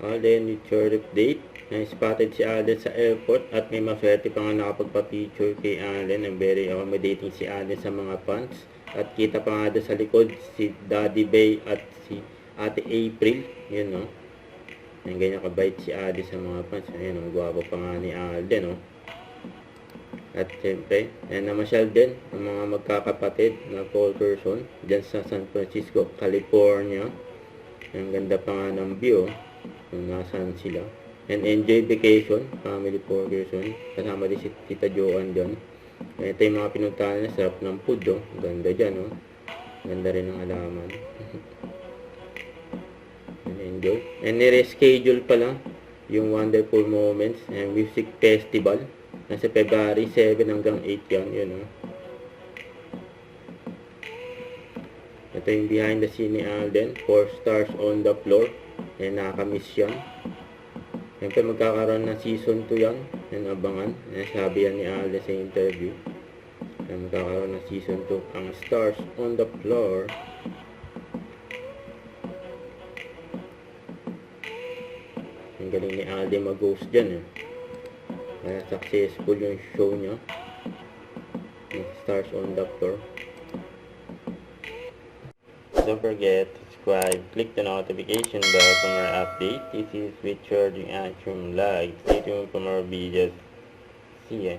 Alden with your update. Na-spotted si Alden sa airport at may maswerte pa nga nakapagpa-picture kay Alden. Ang very accommodating si Alden sa mga fans. At kita pa nga doon sa likod si Daddy Bay at si Ate April. Yun, no? Ang ganyan kabait si Alden sa mga fans. Ayun, ang gwapo pa nga ni Alden, no? At siyempre, namasyal din ang mga magkakapatid na Paul person dyan sa San Francisco, California. Ang ganda pa nga ng view kung nasaan sila. And enjoy vacation, family person. Kasama din si Tita Joanne dyan. Ito yung mga pinuntahan na sarap ng food. Oh. Ganda dyan. Oh. Ganda rin ng alaman. And enjoy. And nire-schedule pa lang yung Wonderful Moments and Music Festival. Nasa February 7 hanggang 8 yan. Yun, oh. Ito yung behind the scene ni Alden. 4 stars on the floor. Yan, nakakamiss yan. Siyempre magkakaroon ng season 2 yan. Yan, abangan. Nasabi yan ni Alden sa interview. Yan, magkakaroon ng season 2. Ang stars on the floor. Ang galing ni Alden mag-host dyan, eh. Kaya successful yung show niya. Stars on the floor. Don't forget to subscribe, click the notification bell for more updates. This is Richard, yung Action Live. Stay tuned for more videos. See ya.